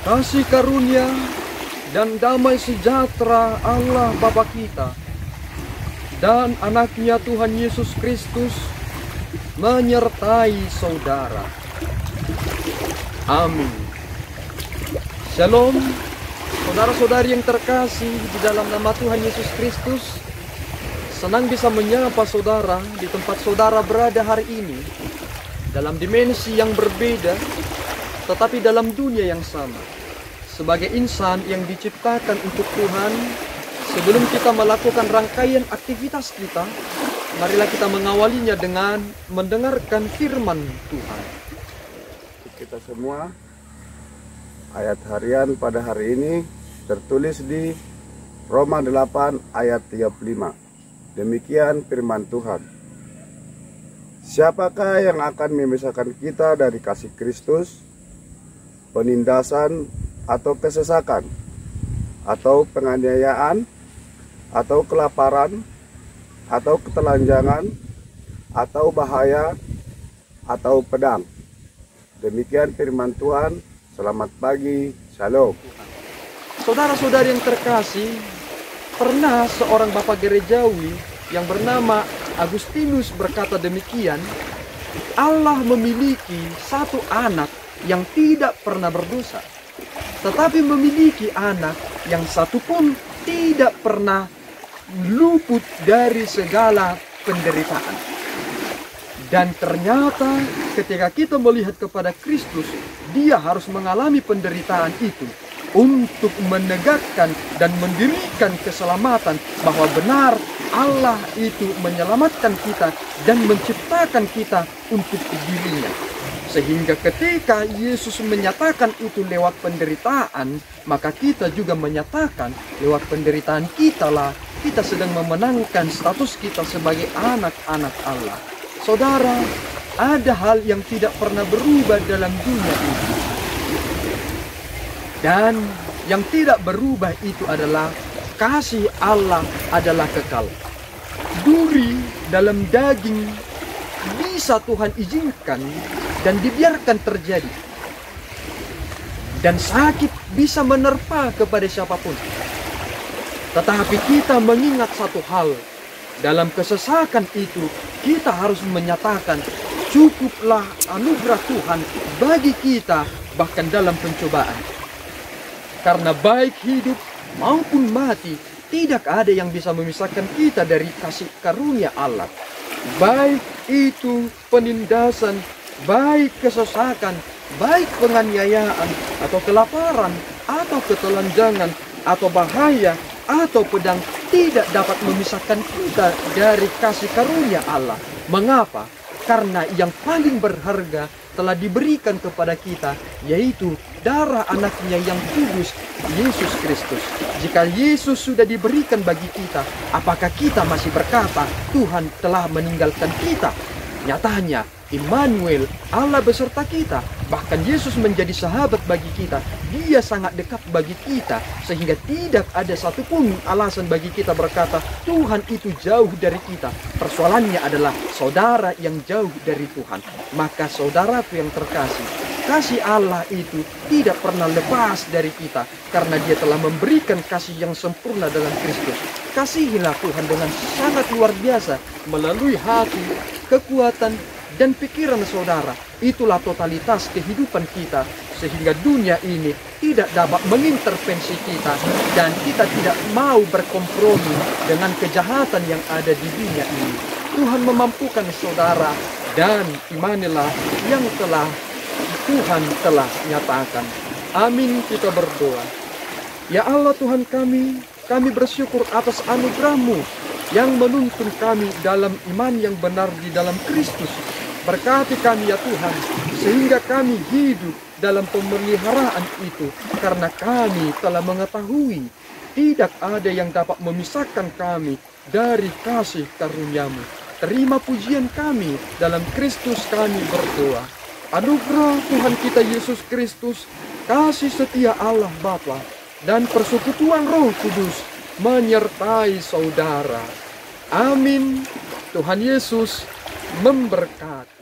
Kasih karunia dan damai sejahtera Allah Bapa kita dan anaknya Tuhan Yesus Kristus menyertai saudara. Amin. Shalom, saudara-saudari yang terkasih di dalam nama Tuhan Yesus Kristus. Senang bisa menyapa saudara di tempat saudara berada hari ini, dalam dimensi yang berbeda, tetapi dalam dunia yang sama. Sebagai insan yang diciptakan untuk Tuhan, sebelum kita melakukan rangkaian aktivitas kita, marilah kita mengawalinya dengan mendengarkan firman Tuhan. Kita semua, ayat harian pada hari ini tertulis di Roma 8 ayat 35. Demikian firman Tuhan. Siapakah yang akan memisahkan kita dari kasih Kristus? Penindasan atau kesesakan, atau penganiayaan, atau kelaparan, atau ketelanjangan, atau bahaya, atau pedang. Demikian firman Tuhan. Selamat pagi, shalom. Saudara-saudari yang terkasih, pernah seorang bapak gerejawi yang bernama Agustinus berkata demikian, Allah memiliki satu anak yang tidak pernah berdosa, tetapi memiliki anak yang satu pun tidak pernah luput dari segala penderitaan. Dan ternyata ketika kita melihat kepada Kristus, dia harus mengalami penderitaan itu untuk menegakkan dan mendirikan keselamatan, bahwa benar Allah itu menyelamatkan kita dan menciptakan kita untuk dirinya. Sehingga ketika Yesus menyatakan itu lewat penderitaan, maka kita juga menyatakan lewat penderitaan kita sedang memenangkan status kita sebagai anak-anak Allah. Saudara, ada hal yang tidak pernah berubah dalam dunia ini. Dan yang tidak berubah itu adalah kasih Allah adalah kekal. Duri dalam daging bisa Tuhan izinkan dan dibiarkan terjadi. Dan sakit bisa menerpa kepada siapapun. Tetapi kita mengingat satu hal, dalam kesesakan itu kita harus menyatakan cukuplah anugerah Tuhan bagi kita bahkan dalam pencobaan. Karena baik hidup maupun mati, tidak ada yang bisa memisahkan kita dari kasih karunia Allah. Baik itu penindasan, baik kesesakan, baik penganiayaan, atau kelaparan, atau ketelanjangan, atau bahaya, atau pedang, tidak dapat memisahkan kita dari kasih karunia Allah. Mengapa? Karena yang paling berharga telah diberikan kepada kita, yaitu darah anaknya yang kudus, Yesus Kristus. Jika Yesus sudah diberikan bagi kita, apakah kita masih berkata Tuhan telah meninggalkan kita? Nyatanya Immanuel, Allah beserta kita. Bahkan Yesus menjadi sahabat bagi kita. Dia sangat dekat bagi kita, sehingga tidak ada satupun alasan bagi kita berkata Tuhan itu jauh dari kita. Persoalannya adalah saudara yang jauh dari Tuhan. Maka saudaraku yang terkasih, kasih Allah itu tidak pernah lepas dari kita, karena dia telah memberikan kasih yang sempurna dalam Kristus. Kasihilah Tuhan dengan sangat luar biasa melalui hati, kekuatan, dan pikiran saudara. Itulah totalitas kehidupan kita, sehingga dunia ini tidak dapat mengintervensi kita, dan kita tidak mau berkompromi dengan kejahatan yang ada di dunia ini. Tuhan memampukan saudara, dan imanilah yang Tuhan telah nyatakan. Amin, kita berdoa. Ya Allah Tuhan kami bersyukur atas anugerah-Mu yang menuntun kami dalam iman yang benar di dalam Kristus. Berkati kami ya Tuhan, sehingga kami hidup dalam pemeliharaan itu, karena kami telah mengetahui tidak ada yang dapat memisahkan kami dari kasih karunia-Mu. Terima pujian kami, dalam Kristus kami berdoa. Anugerah Tuhan kita Yesus Kristus, kasih setia Allah Bapa, dan persekutuan Roh Kudus menyertai saudara. Amin. Tuhan Yesus memberkati.